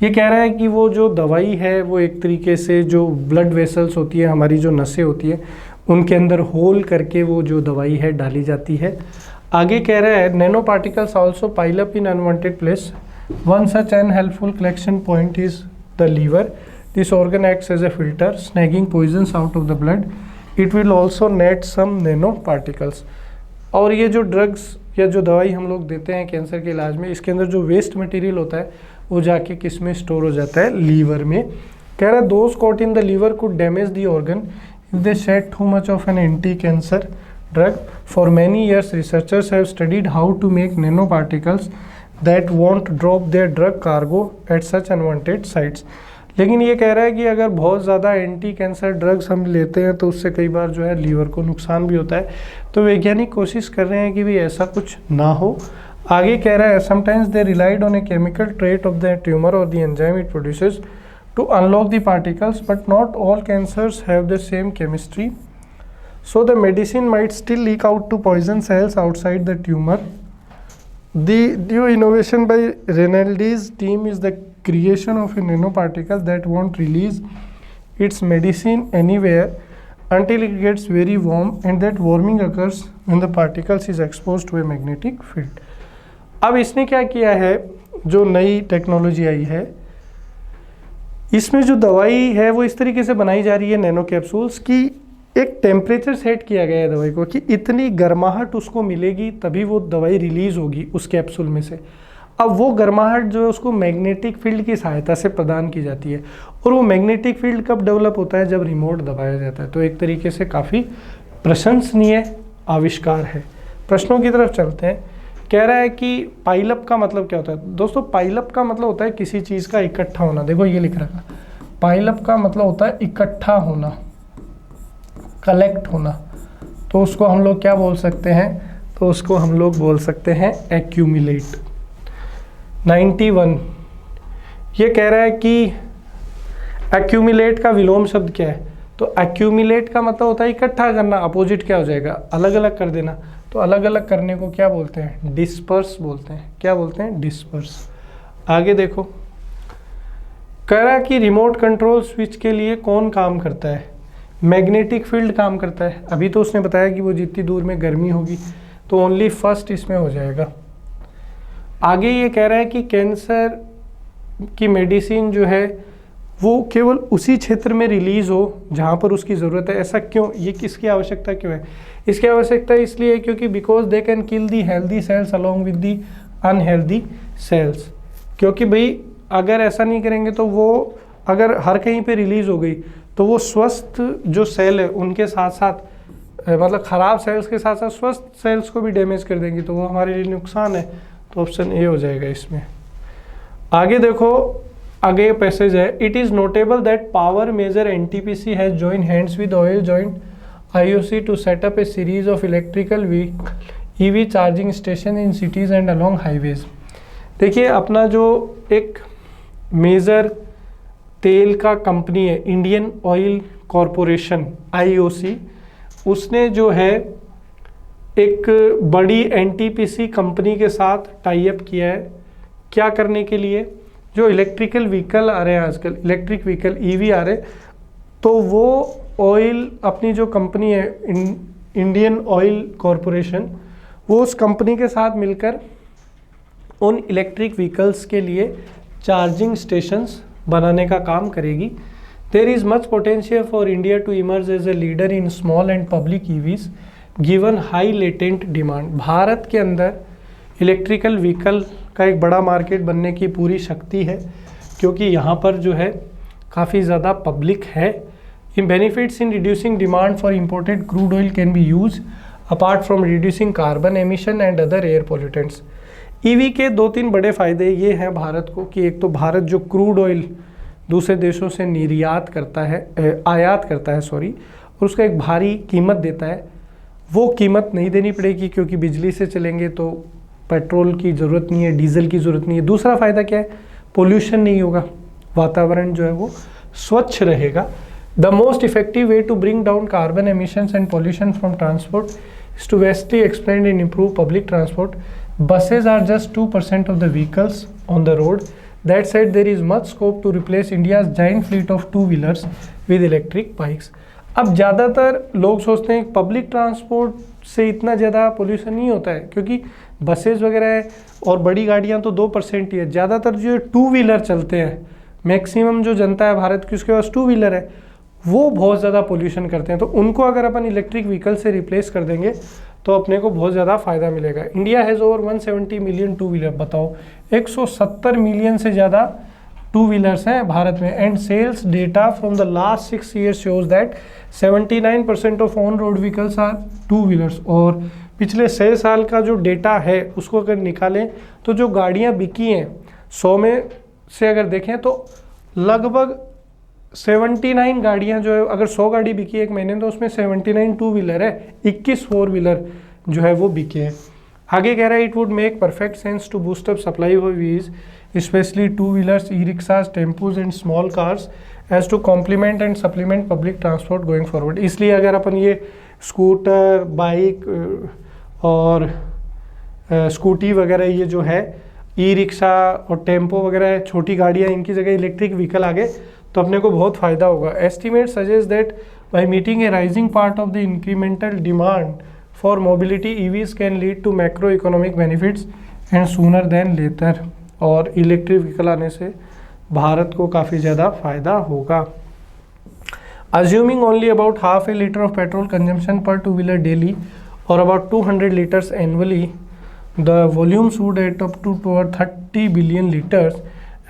Speaker 1: ये कह रहा है कि वो जो दवाई है वो एक तरीके से जो ब्लड वेसल्स होती है, हमारी जो नसें होती है, उनके अंदर होल करके वो जो दवाई है डाली जाती है। आगे कह रहा है nano particles also pile up in unwanted place. One such unhelpful collection point is the liver. This organ acts as a filter, snagging poisons out of the blood. It will also net some nanoparticles. और ये जो ड्रग्स या जो दवाई हम लोग देते हैं कैंसर के इलाज में, इसके अंदर जो वेस्ट मटेरियल होता है वो जाके किस में स्टोर हो जाता है, लीवर में। कह रहा है those caught in the liver could damage the organ if they shed too much of an anti-cancer drug. For many years, researchers have studied how to make nanoparticles that won't drop their drug cargo at such unwanted sites. लेकिन ये कह रहा है कि अगर बहुत ज़्यादा एंटी कैंसर ड्रग्स हम लेते हैं तो उससे कई बार जो है लीवर को नुकसान भी होता है। तो वैज्ञानिक कोशिश कर रहे हैं कि भी ऐसा कुछ ना हो। आगे कह रहा है sometimes they relied on a chemical trait of the tumour और the enzyme it produces to unlock the particles, but not all cancers have the same chemistry, so the medicine might still leak out to poison cells outside the tumour. The new innovation by Rinaldi's team is the creation of a nanoparticle that won't release its medicine anywhere until it gets very warm, and that warming occurs when the particles is exposed to a magnetic field. अब इसने क्या किया है, जो नई टेक्नोलॉजी आई है इसमें जो दवाई है वो इस तरीके से बनाई जा रही है नैनो कैप्सूल्स की, एक टेम्परेचर सेट किया गया है दवाई को कि इतनी गर्माहट उसको मिलेगी तभी वो दवाई रिलीज होगी उस कैप्सूल में से। अब वो गर्माहट जो है उसको मैग्नेटिक फील्ड की सहायता से प्रदान की जाती है, और वो मैग्नेटिक फील्ड कब डेवलप होता है, जब रिमोट दबाया जाता है। तो एक तरीके से काफ़ी प्रशंसनीय आविष्कार है। प्रश्नों की तरफ चलते हैं। कह रहा है कि पाइलअप का मतलब क्या होता है। दोस्तों पाइलअप का मतलब होता है किसी चीज़ का इकट्ठा होना। देखो ये लिख रखा, पाइलअप का मतलब होता है इकट्ठा होना, कलेक्ट होना। तो उसको हम लोग क्या बोल सकते हैं, तो उसको हम लोग बोल सकते हैं एक्यूमुलेट। 91 ये कह रहा है कि एक्यूमुलेट का विलोम शब्द क्या है, तो एक्यूमुलेट का मतलब होता है इकट्ठा करना। अपोजिट क्या हो जाएगा, अलग अलग कर देना। तो अलग अलग करने को क्या बोलते हैं, डिस्पर्स बोलते हैं। क्या बोलते हैं, डिस्पर्स। आगे देखो, कह रहा है कि रिमोट कंट्रोल स्विच के लिए कौन काम करता है, मैग्नेटिक फील्ड काम करता है। अभी तो उसने बताया कि वो जितनी दूर में गर्मी होगी, तो ओनली फर्स्ट इसमें हो जाएगा। आगे ये कह रहा है कि कैंसर की मेडिसिन जो है वो केवल उसी क्षेत्र में रिलीज हो जहाँ पर उसकी ज़रूरत है। ऐसा क्यों, ये किसकी आवश्यकता क्यों है, इसकी आवश्यकता इसलिए क्योंकि because they can kill the healthy cells along with the unhealthy cells. क्योंकि भाई अगर ऐसा नहीं करेंगे तो वो अगर हर कहीं पे रिलीज हो गई तो वो स्वस्थ जो सेल है उनके साथ साथ मतलब ख़राब सेल्स के साथ साथ स्वस्थ सेल्स को भी डैमेज कर देंगी, तो वो हमारे लिए नुकसान है। तो ऑप्शन ए हो जाएगा इसमें। आगे देखो, आगे पैसेज है, it is notable that power major NTPC has join hands with oil joint IOC to set up a series of electrical vehicle EV charging station in cities and along highways. देखिए अपना जो एक मेजर तेल का कंपनी है इंडियन ऑयल कॉरपोरेशन आईओसी, उसने जो है एक बड़ी एनटीपीसी कंपनी के साथ टाई अप किया है। क्या करने के लिए, जो इलेक्ट्रिकल व्हीकल आ रहे हैं आजकल, इलेक्ट्रिक व्हीकल ईवी आ रहे, तो वो ऑयल अपनी जो कंपनी है इंडियन ऑयल कॉरपोरेशन, वो उस कंपनी के साथ मिलकर उन इलेक्ट्रिक व्हीकल्स के लिए चार्जिंग स्टेशंस बनाने का काम करेगी। There is much potential for India to emerge as a leader in small and public EVs given high latent demand. Bharat के अंदर इलेक्ट्रिकल व्हीकल का एक बड़ा मार्केट बनने की पूरी शक्ति है, क्योंकि यहाँ पर जो है काफ़ी ज़्यादा पब्लिक है। In benefits in reducing demand for imported crude oil can be use apart from reducing carbon emission and other air pollutants. EV के 2-3 बड़े फ़ायदे ये हैं भारत को कि एक तो भारत जो क्रूड ऑयल दूसरे देशों से निर्यात करता है, आयात करता है और उसका एक भारी कीमत देता है, वो कीमत नहीं देनी पड़ेगी क्योंकि बिजली से चलेंगे तो पेट्रोल की ज़रूरत नहीं है, डीजल की ज़रूरत नहीं है। दूसरा फ़ायदा क्या है, पोल्यूशन नहीं होगा, वातावरण जो है वो स्वच्छ रहेगा। The most effective way to bring down carbon emissions and pollution from transport is to vastly expand and improve public transport. Buses are just 2% of the vehicles on the road. That said, there is much scope to replace India's giant fleet of two-wheelers with electric bikes. अब ज़्यादातर लोग सोचते हैं पब्लिक ट्रांसपोर्ट से इतना ज़्यादा पोल्यूशन नहीं होता है, क्योंकि बसेस वगैरह है और बड़ी गाड़ियाँ तो 2% ही है। ज़्यादातर जो टू व्हीलर चलते हैं, मैक्सिमम जो जनता है भारत की उसके पास टू व्हीलर है, वो बहुत ज़्यादा पोल्यूशन करते हैं। तो उनको अगर अपन इलेक्ट्रिक व्हीकल से रिप्लेस कर देंगे तो अपने को बहुत ज़्यादा फ़ायदा मिलेगा। India has over 170 million two wheeler, बताओ 170 मिलियन से ज़्यादा टू व्हीलर्स हैं भारत में। And sales data from the last 6 years shows that 79% of on road vehicles are two wheelers. और पिछले 6 साल का जो डेटा है उसको अगर निकालें तो जो गाड़ियाँ बिकी हैं 100 में से अगर देखें तो लगभग 79 गाड़ियाँ जो है, अगर 100 गाड़ी बिकी एक महीने तो उसमें 79 टू व्हीलर है, 21 फोर व्हीलर जो है वो बिके हैं। आगे कह रहा है it would make perfect sense to boost up supply of EVs specially two wheelers, e rickshaws, tempos and small cars as to complement and supplement public transport going forward. इसलिए अगर अपन ये स्कूटर, बाइक और स्कूटी वगैरह ये जो है ई रिक्शा और टेम्पो वगैरह छोटी गाड़ियाँ, इनकी जगह इलेक्ट्रिक व्हीकल आ गए तो अपने को बहुत फ़ायदा होगा। Estimate suggest that by meeting a rising part of the incremental demand for mobility EVs can lead to macro economic benefits and sooner than later. और इलेक्ट्रिक व्हीकल आने से भारत को काफ़ी ज़्यादा फ़ायदा होगा। Assuming only about half a litre of petrol consumption per two wheeler daily और about 200 litres annually, the volumes would add up to 30 billion litres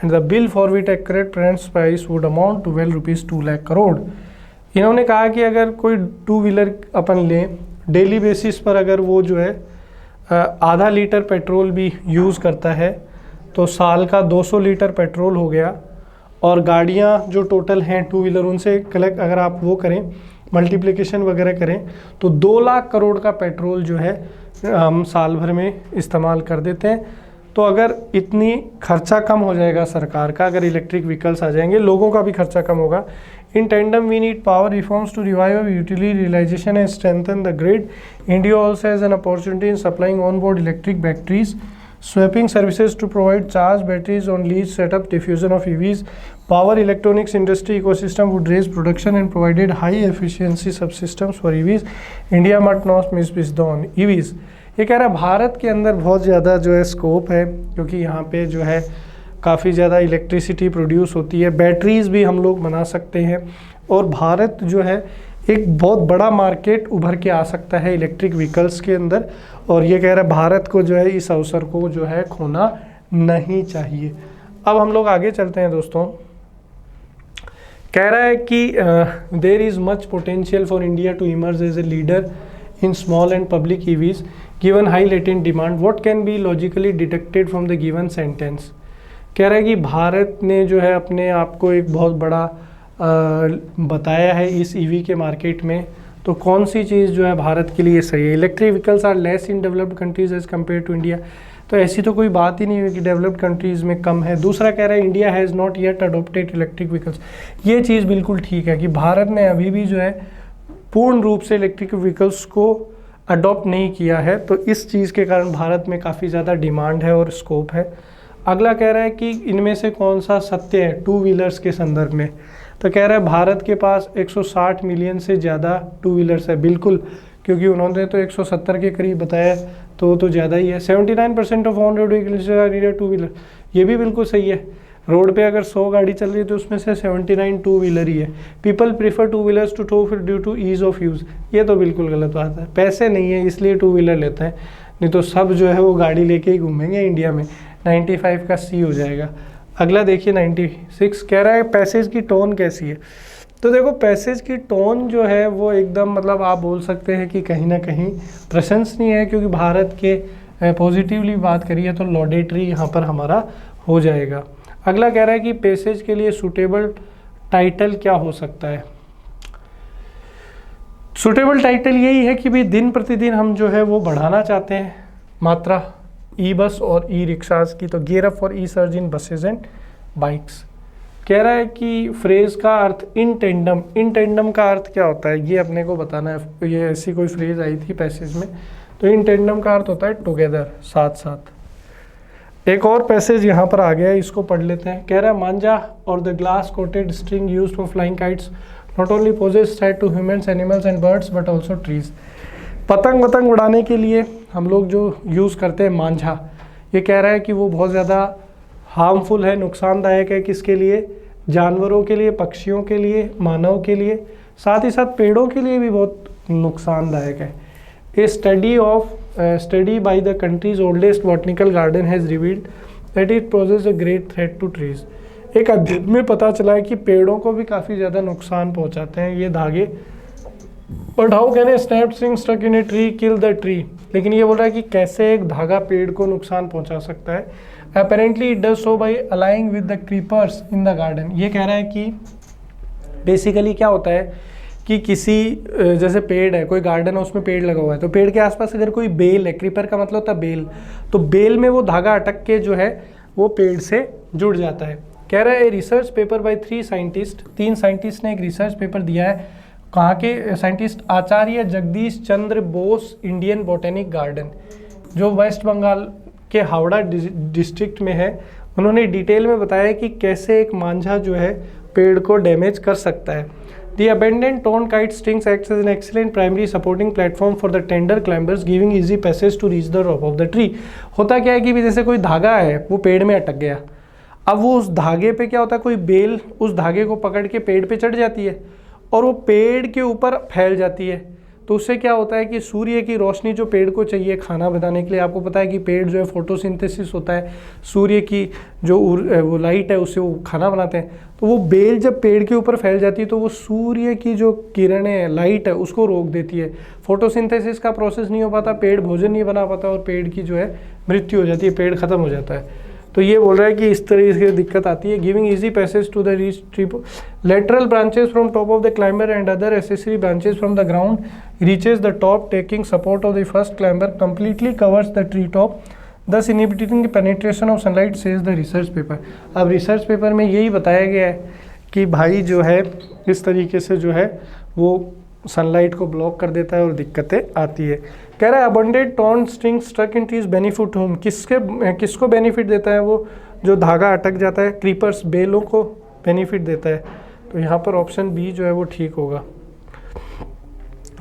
Speaker 1: and the bill for which accurate price would amount to well rupees 2 lakh crore। इन्होंने कहा कि अगर कोई टू व्हीलर अपन लें डेली बेसिस पर, अगर वो जो है आधा लीटर पेट्रोल भी यूज़ करता है तो साल का 200 लीटर पेट्रोल हो गया। और गाड़ियाँ जो टोटल हैं टू व्हीलर उनसे कलेक्ट अगर आप वो करें मल्टीप्लिकेशन वगैरह करें तो 2 लाख करोड़ का पेट्रोल जो है हम साल भर में इस्तेमाल कर देते हैं। तो अगर इतनी खर्चा कम हो जाएगा सरकार का, अगर इलेक्ट्रिक व्हीकल्स आ जाएंगे, लोगों का भी खर्चा कम होगा। In tandem we need power reforms to revive utility realisation and strengthen the grid. India also has an opportunity in supplying on board electric batteries, swapping services to provide charge batteries on lease, setup, diffusion of EVs. Power electronics industry ecosystem would raise production and provided high efficiency subsystems for EVs. India must not miss on EVs। ये कह रहा है भारत के अंदर बहुत ज़्यादा जो है स्कोप है, क्योंकि यहाँ पे जो है काफ़ी ज़्यादा इलेक्ट्रिसिटी प्रोड्यूस होती है, बैटरीज भी हम लोग बना सकते हैं और भारत जो है एक बहुत बड़ा मार्केट उभर के आ सकता है इलेक्ट्रिक व्हीकल्स के अंदर। और ये कह रहा है भारत को जो है इस अवसर को जो है खोना नहीं चाहिए। अब हम लोग आगे चलते हैं दोस्तों। कह रहा है कि there is much potential for India to emerge as a leader in small and public EVs given high latent demand, what can be logically detected from the given sentence। कह रहा है कि भारत ने जो है अपने आप को एक बहुत बड़ा बताया है इस EV के मार्केट में, तो कौन सी चीज़ जो है भारत के लिए सही है। Electric vehicles are less in developed countries as compare to India, तो ऐसी तो कोई बात ही नहीं है कि डेवलप्ड कंट्रीज़ में कम है। दूसरा कह रहा है India has not yet adopted electric vehicles, ये चीज़ बिल्कुल ठीक है कि भारत ने अभी भी जो है पूर्ण रूप से इलेक्ट्रिक व्हीकल्स को अडॉप्ट नहीं किया है, तो इस चीज़ के कारण भारत में काफ़ी ज़्यादा डिमांड है और स्कोप है। अगला कह रहा है कि इनमें से कौन सा सत्य है टू व्हीलर्स के संदर्भ में, तो कह रहा है भारत के पास 160 मिलियन से ज़्यादा टू व्हीलर्स है। बिल्कुल, क्योंकि उन्होंने तो 170 के करीब बताया, तो वो तो ज़्यादा ही है। 79% of on road vehicles are needed two wheeler, ये भी बिल्कुल सही है। रोड पे अगर 100 गाड़ी चल रही है तो उसमें से 79 टू व्हीलर ही है। People prefer two wheelers to tow due to ease of use, ये तो बिल्कुल गलत बात है। पैसे नहीं है इसलिए टू व्हीलर लेते हैं, नहीं तो सब जो है वो गाड़ी लेके ही घूमेंगे इंडिया में। 95 का सी हो जाएगा। अगला देखिए 96 कह रहा है पैसेज की टोन कैसी है। तो देखो पैसेज की टोन जो है वो एकदम मतलब आप बोल सकते हैं कि कहीं ना कहीं प्रशंसनीय है, क्योंकि भारत के पॉजिटिवली बात करिए तो लॉडेटरी यहाँ पर हमारा हो जाएगा। अगला कह रहा है कि पैसेज के लिए सूटेबल टाइटल क्या हो सकता है। सूटेबल टाइटल यही है कि भाई दिन प्रतिदिन हम जो है वो बढ़ाना चाहते हैं मात्रा ई बस और ई रिक्शाज की, तो gear up for E surge in buses and bikes. कह रहा है कि फ्रेज का अर्थ इन टेंडम, इन टेंडम का अर्थ क्या होता है ये अपने को बताना है। ये ऐसी कोई फ्रेज आई थी पैसेज में, तो इन टेंडम का अर्थ होता है टुगेदर, साथ साथ। एक और पैसेज यहाँ पर आ गया है, इसको पढ़ लेते हैं। कह रहा है मांझा और the glass coated string used for flying kites not only poses threat to humans, animals and birds but also trees. पतंग उड़ाने के लिए हम लोग जो यूज़ करते हैं मांझा, ये कह रहा है कि वो बहुत ज़्यादा हार्मफुल है, नुकसानदायक है। किसके लिए? जानवरों के लिए, पक्षियों के लिए, मानव के लिए, साथ ही साथ पेड़ों के लिए भी बहुत नुकसानदायक है। A study by the country's oldest botanical garden has revealed that it poses a great threat to trees. एक अध्ययन में पता चला है कि पेड़ों को भी काफ़ी ज़्यादा नुकसान पहुंचाते हैं ये धागे। But how can a snap string stuck in a tree kill the tree. लेकिन ये बोल रहा है कि कैसे एक धागा पेड़ को नुकसान पहुंचा सकता है। Apparently it does so by aligning with the creepers in the garden. ये कह रहा है कि बेसिकली क्या होता है कि किसी जैसे पेड़ है, कोई गार्डन है उसमें पेड़ लगा हुआ है, तो पेड़ के आसपास अगर कोई बेल है, क्रीपर का मतलब होता है बेल, तो बेल में वो धागा अटक के जो है वो पेड़ से जुड़ जाता है। कह रहा है research paper by 3 scientist, 3 scientist ने एक रिसर्च पेपर दिया है। कहाँ के scientist? Acharya Jagadish Chandra Bose Indian botanic garden, जो वेस्ट बंगाल के हावड़ा डिस्ट्रिक्ट में है। उन्होंने डिटेल में बताया कि कैसे एक मांझा जो है पेड़ को डैमेज कर सकता है। The abandoned torn kite strings acts as an excellent primary supporting platform for the tender climbers, giving easy passage to reach the top of the tree। होता क्या है कि जैसे कोई धागा है वो पेड़ में अटक गया, अब वो उस धागे पे क्या होता है, कोई बेल उस धागे को पकड़ के पेड़ पे चढ़ जाती है और वो पेड़ के ऊपर फैल जाती है। तो उससे क्या होता है कि सूर्य की रोशनी जो पेड़ को चाहिए खाना बनाने के लिए, आपको पता है कि पेड़ जो है फोटोसिंथेसिस होता है, सूर्य की जो वो लाइट है उससे वो खाना बनाते हैं। तो वो बेल जब पेड़ के ऊपर फैल जाती है तो वो सूर्य की जो किरणें लाइट है उसको रोक देती है। फोटोसिंथेसिस का प्रोसेस नहीं हो पाता, पेड़ भोजन नहीं बना पाता और पेड़ की जो है मृत्यु हो जाती है, पेड़ खत्म हो जाता है। तो ये बोल रहा है कि इस तरह से दिक्कत आती है। Giving easy passage to the reach tree, lateral branches from top of the climber and other accessory branches from the ground reaches the top taking support of the first climber completely covers the tree top thus inhibiting penetration of sunlight says the research paper. अब रिसर्च पेपर में यही बताया गया है कि भाई जो है इस तरीके से जो है वो सनलाइट को ब्लॉक कर देता है और दिक्कतें आती है। कह रहा है abandoned torn string struck in trees benefit home, किसको बेनिफिट देता है? वो जो धागा अटक जाता है, क्रीपर्स, बेलों को बेनिफिट देता है। तो यहाँ पर ऑप्शन बी जो है वो ठीक होगा।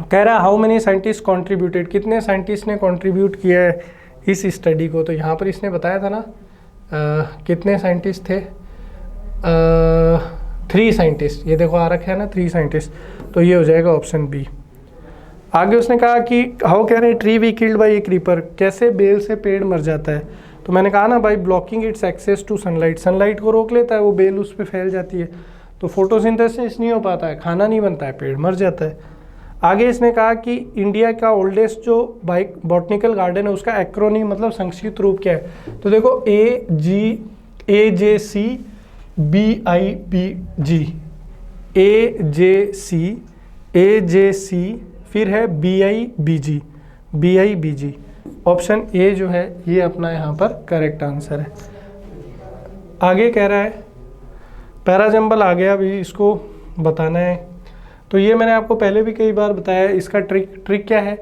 Speaker 1: कह रहा है हाउ मेनी साइंटिस्ट कॉन्ट्रीब्यूटेड, कितने साइंटिस्ट ने कॉन्ट्रीब्यूट किया है इस स्टडी को। तो यहाँ पर इसने बताया था ना कितने साइंटिस्ट थे, 3 साइंटिस्ट। ये देखो आ रखा है ना 3 साइंटिस्ट, तो ये हो जाएगा ऑप्शन बी। आगे उसने कहा कि how can a tree be killed by a creeper, कैसे बेल से पेड़ मर जाता है। तो मैंने कहा ना by blocking its access to sunlight, sunlight को रोक लेता है, वो बेल उस पर फैल जाती है, तो फोटोसिंथेसिस नहीं हो पाता है, खाना नहीं बनता है, पेड़ मर जाता है। आगे इसने कहा कि इंडिया का ओल्डेस्ट जो बॉटनिकल गार्डन है उसका एक्रोनिम मतलब संक्षिप्त रूप क्या है। तो देखो AJC BIBG, AJC फिर है BIBG। ऑप्शन ए जो है ये अपना यहाँ पर करेक्ट आंसर है। आगे कह रहा है पैराजंबल आ गया, अभी इसको बताना है। तो ये मैंने आपको पहले भी कई बार बताया, इसका ट्रिक क्या है,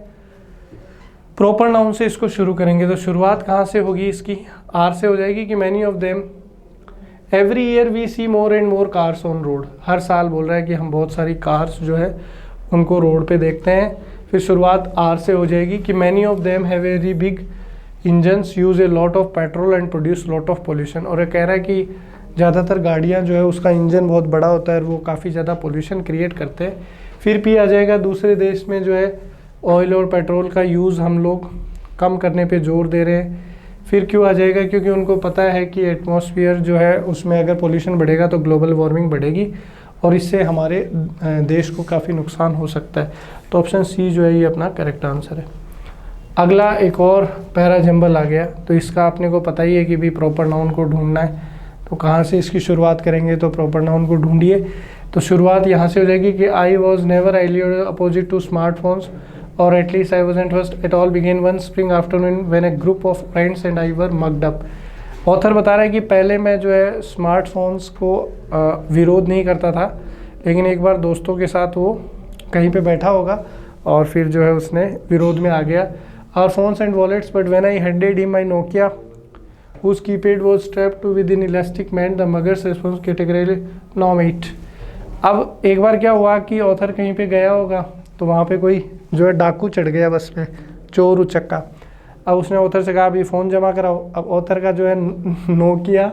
Speaker 1: प्रॉपर नाउन से इसको शुरू करेंगे। तो शुरुआत कहाँ से होगी इसकी? आर से हो जाएगी कि many of them every year we see more and more cars on road. हर साल बोल रहा है कि हम बहुत सारी कार्स जो है उनको रोड पे देखते हैं। फिर शुरुआत आर से हो जाएगी कि many of them have very big engines use a lot of petrol and produce lot of pollution. और ये कह रहा है कि ज़्यादातर गाड़ियाँ जो है उसका इंजन बहुत बड़ा होता है और वो काफ़ी ज़्यादा पोल्यूशन क्रिएट करते हैं। फिर पी आ जाएगा दूसरे देश में जो है ऑयल और पेट्रोल का यूज़ हम लोग कम करने पे जोर दे रहे हैं। फिर क्यों आ जाएगा, क्योंकि उनको पता है कि एटमॉस्फेयर जो है उसमें अगर पोल्यूशन बढ़ेगा तो ग्लोबल वार्मिंग बढ़ेगी और इससे हमारे देश को काफ़ी नुकसान हो सकता है। तो ऑप्शन सी जो है ये अपना करेक्ट आंसर है। अगला एक और पैरा जंबल आ गया, तो इसका अपने को पता ही है कि भी प्रॉपर नाउन को ढूंढना है। तो कहाँ से इसकी शुरुआत करेंगे, तो प्रॉपर नाउन को ढूंढिए। तो शुरुआत यहाँ से हो जाएगी कि I was never earlier opposite to smartphones or at least I wasn't first. It all began one spring afternoon when a group of friends and I were mugged up. Author बता रहा है कि पहले मैं जो है स्मार्टफोन्स को विरोध नहीं करता था, लेकिन एक बार दोस्तों के साथ वो कहीं पे बैठा होगा और फिर जो है उसने विरोध में आ गया। Our phones and wallets, but when I handed him my Nokia, whose keypad was strapped to with an elastic band, the mugger's response categorically no mate. अब एक बार क्या हुआ कि ऑथर कहीं पे गया होगा तो वहाँ पे कोई जो है डाकू चढ़ गया बस में, चोर उचक्का। अब उसने ऑथर से कहा अभी फ़ोन जमा कराओ। अब ऑथर का जो है नोकिया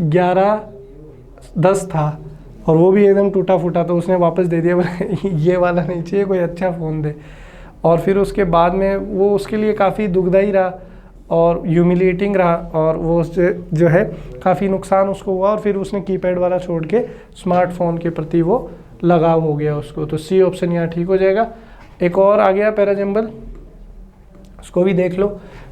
Speaker 1: 1110 था और वो भी एकदम टूटा फूटा, तो उसने वापस दे दिया, ये वाला नहीं चाहिए, कोई अच्छा फ़ोन दे। और फिर उसके बाद में वो उसके लिए काफ़ी दुखदाई रहा और ह्यूमिलिएटिंग रहा और वो उससे जो है काफ़ी नुकसान उसको हुआ और फिर उसने कीपैड वाला छोड़ के स्मार्टफोन के प्रति वो लगाव हो गया उसको। तो सी ऑप्शन यहाँ ठीक हो जाएगा। एक और आ गया पैराजम्बल, उसको भी देख लो।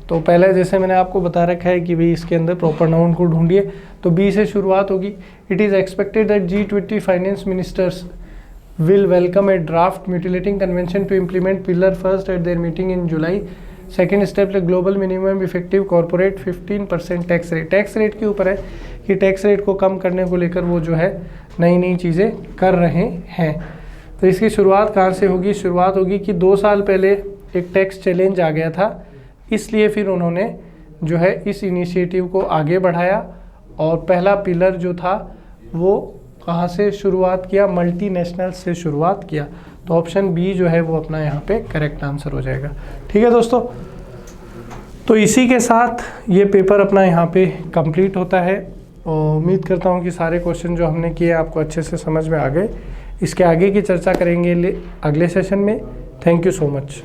Speaker 1: तो पहले जैसे मैंने आपको बता रखा है कि भाई इसके अंदर प्रॉपर नाउन को ढूंढिए, तो बी से शुरुआत होगी। It is expected that G20 finance ministers will welcome a draft mutilating convention to implement pillar first at their meeting in July. Second step the global minimum effective corporate 15% tax rate. Tax rate के ऊपर है कि टैक्स रेट को कम करने को लेकर वो जो है नई नई चीज़ें कर रहे हैं। तो इसकी शुरुआत कहाँ से होगी, शुरुआत होगी कि 2 साल पहले एक टैक्स चैलेंज आ गया था, इसलिए फिर उन्होंने जो है इस इनिशिएटिव को आगे बढ़ाया और पहला पिलर जो था वो कहाँ से शुरुआत किया, मल्टीनेशनल से शुरुआत किया। तो ऑप्शन बी जो है वो अपना यहाँ पे करेक्ट आंसर हो जाएगा। ठीक है दोस्तों, तो इसी के साथ ये पेपर अपना यहाँ पे कंप्लीट होता है और उम्मीद करता हूँ कि सारे क्वेश्चन जो हमने किए आपको अच्छे से समझ में आ गए। इसके आगे की चर्चा करेंगे अगले सेशन में। Thank you so much.